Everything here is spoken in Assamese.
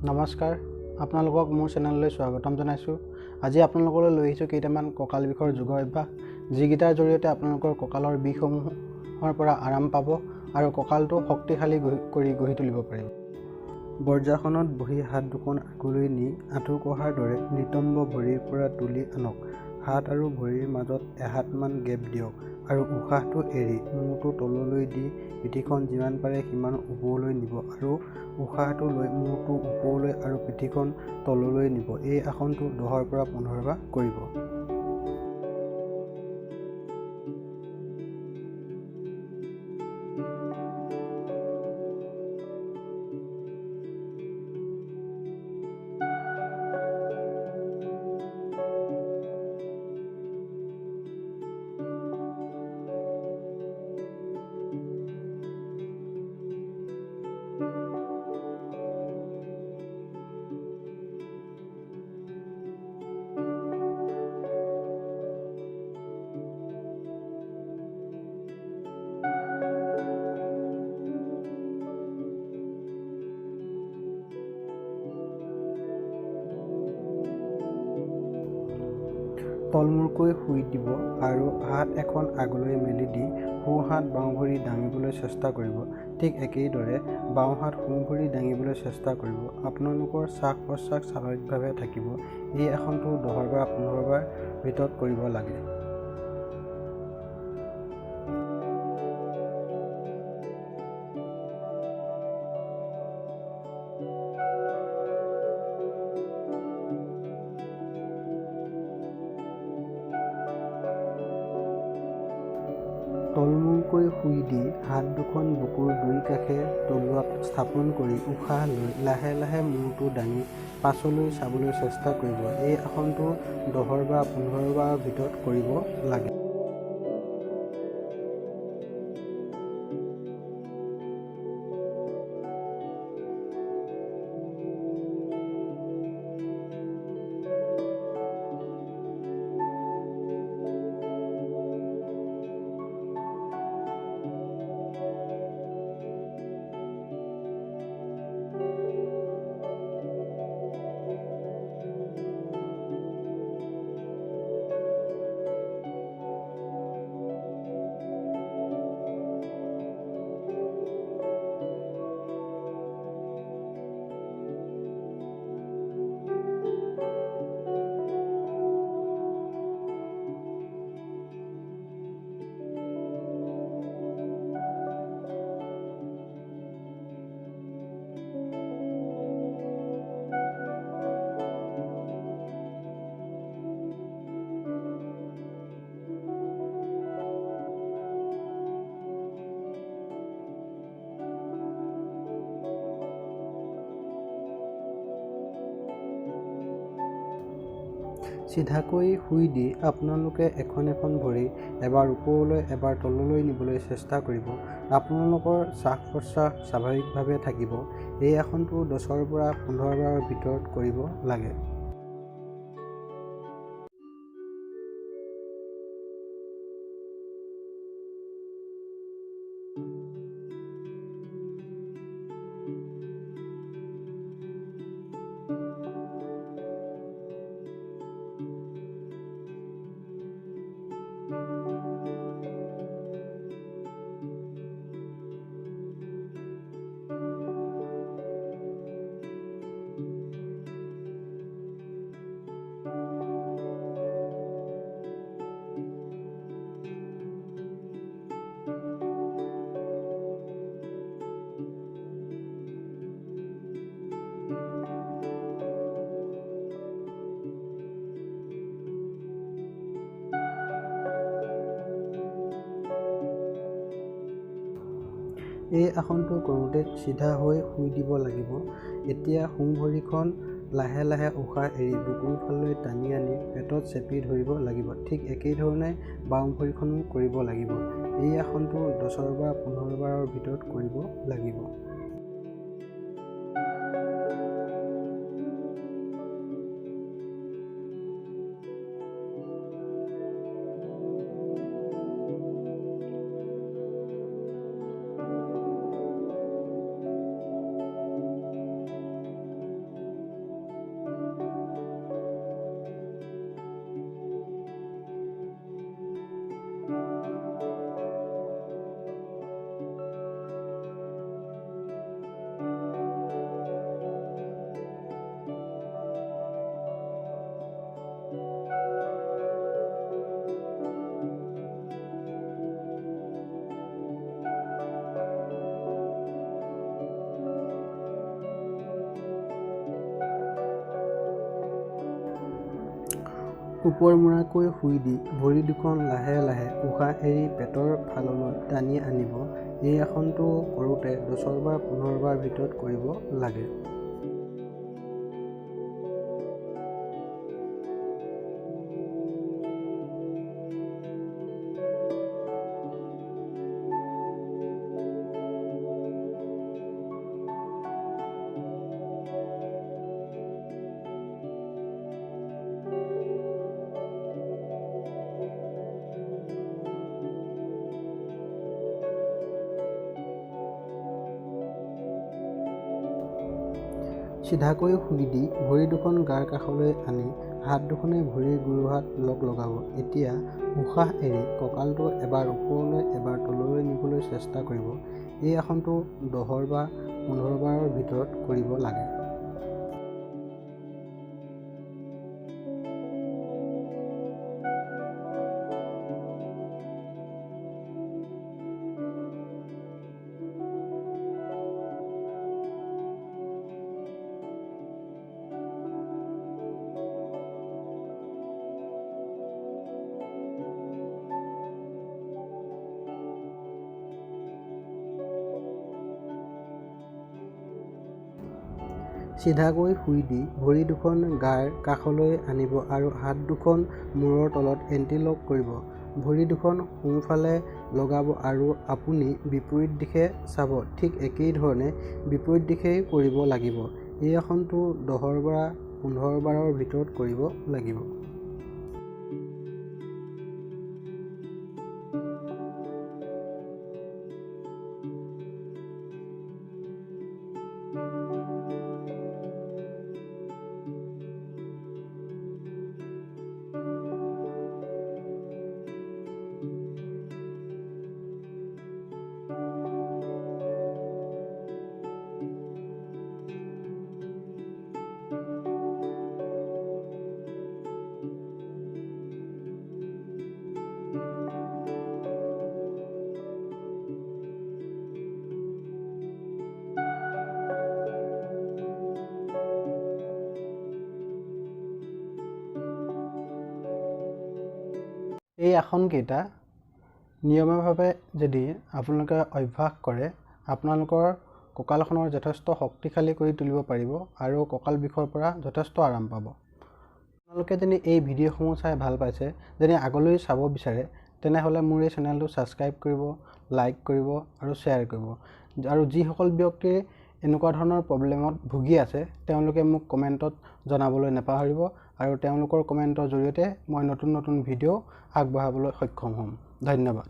নমস্কাৰ, আপোনালোকক মোৰ চেনেললৈ স্বাগতম জনাইছোঁ। আজি আপোনালোকলৈ লৈ আহিছোঁ কেইটামান কঁকাল বিষৰ যোগৰ অভ্যাস, যিকেইটাৰ জৰিয়তে আপোনালোকৰ কঁকালৰ বিষসমূহৰ পৰা আৰাম পাব আৰু কঁকালটো শক্তিশালী কৰি গঢ়ি তুলিব পাৰিব। বজ্ৰাসনত বহি হাত দুখন আগলৈ নি আঁঠু কঢ়াৰ দৰে নিতম্ব ভৰিৰ পৰা তুলি আনক। হাত আৰু ভৰিৰ মাজত এহাতমান গেপ দিয়ক আৰু উশাহটো এৰি মূৰটো তললৈ দি পিঠিখন যিমান পাৰে সিমান ওপৰলৈ নিব আৰু উশাহটো লৈ মূৰটো ওপৰলৈ আৰু পিঠিখন তললৈ নিব। এই আসনটো 10ৰ পৰা 15 বাৰ কৰিব। তলমূৰকৈ শুই দিব আৰু হাত এখন আগলৈ মেলি দি সোঁ হাত বাওঁ ভৰি দাঙিবলৈ চেষ্টা কৰিব। ঠিক একেইদৰে বাওঁ হাত সোঁ ভৰি দাঙিবলৈ চেষ্টা কৰিব। আপোনালোকৰ শ্বাস প্ৰশ্বাস স্বাভাৱিকভাৱে থাকিব। এই আসনটো 10ৰ পৰা 15 বাৰ ভিতৰত কৰিব লাগে। তলমূৰকৈ শুই দি হাত দুখন বুকুৰ দুই কাষে তলুৱাত স্থাপন কৰি উশাহ লৈ লাহে লাহে মূৰটো দাঙি পাছলৈ চাবলৈ চেষ্টা কৰিব। এই আসনটো 10ৰ পৰা 15 বাৰৰ ভিতৰত কৰিব লাগে। চিধাকৈ শুই দি আপোনালোকে এখন এখন ভৰি এবাৰ ওপৰলৈ এবাৰ তললৈ নিবলৈ চেষ্টা কৰিব। আপোনালোকৰ শ্বাস প্ৰশ্বাস স্বাভাৱিকভাৱে থাকিব। এই আসনটো 10ৰ পৰা 15 বাৰৰ ভিতৰত কৰিব লাগে। এই আসনটো কৰোঁতে চিধা হৈ শুই দিব লাগিব। এতিয়া সোঁ ভৰিখন লাহে লাহে উশাহ এৰি বুকুৰ ফাললৈ টানি আনি পেটত চেপি ধৰিব লাগিব। ঠিক একেধৰণে বাওঁ ভৰিখনো কৰিব লাগিব। এই আসনটো 10ৰ পৰা 15 বাৰৰ ভিতৰত কৰিব লাগিব। ওপৰমূৰাকৈ শুই দি ভৰি দুখন লাহে লাহে উশাহ এৰি পেটৰ ফাললৈ টানি আনিব। এই আসনটো কৰোঁতে 10 বাৰ 15 বাৰ ভিতৰত কৰিব লাগে। চিধাকৈ শুই দি ভৰি দুখন গাৰ কাষলৈ আনি হাত দুখনে ভৰিৰ গুৰুহাত লগাব। এতিয়া উশাহ এৰি কঁকালটো এবাৰ ওপৰলৈ এবাৰ তললৈ নিবলৈ চেষ্টা কৰিব। এই আসনটো 10 বা 15 বাৰৰ ভিতৰত কৰিব লাগে। চিধাকৈ শুই দি ভৰি দুখন গাৰ কাষলৈ আনিব আৰু হাত দুখন মূৰৰ তলত এণ্টিলক কৰিব। ভৰি দুখন সোঁফালে লগাব আৰু আপুনি বিপৰীত দিশে চাব। ঠিক একেই ধৰণে বিপৰীত দিশেই কৰিব লাগিব। এই আসনটো 10 বা 15 বাৰৰ ভিতৰত কৰিব লাগিব। এই আসনকেইটা নিয়মীয়াভাৱে যদি আপোনালোকে অভ্যাস কৰে, আপোনালোকৰ কঁকালখনৰ যথেষ্ট শক্তিশালী কৰি তুলিব পাৰিব আৰু কঁকাল বিষৰ পৰা যথেষ্ট আৰাম পাব। আপোনালোকে যদি এই ভিডিঅ'সমূহ চাই ভাল পাইছে, যদি আগলৈ চাব বিচাৰে, তেনেহ'লে মোৰ এই চেনেলটো ছাবস্ক্ৰাইব কৰিব, লাইক কৰিব আৰু শ্বেয়াৰ কৰিব। আৰু যিসকল ব্যক্তিয়ে এনেকুৱা ধৰণৰ প্ৰব্লেমত ভুগি আছে, তেওঁলোকে মোক কমেণ্টত জনাবলৈ নাপাহৰিব আৰু তেওঁলোকৰ কমেণ্টৰ জৰিয়তে মই নতুন নতুন ভিডিঅ' আগবঢ়াবলৈ সক্ষম হ'ম। ধন্যবাদ।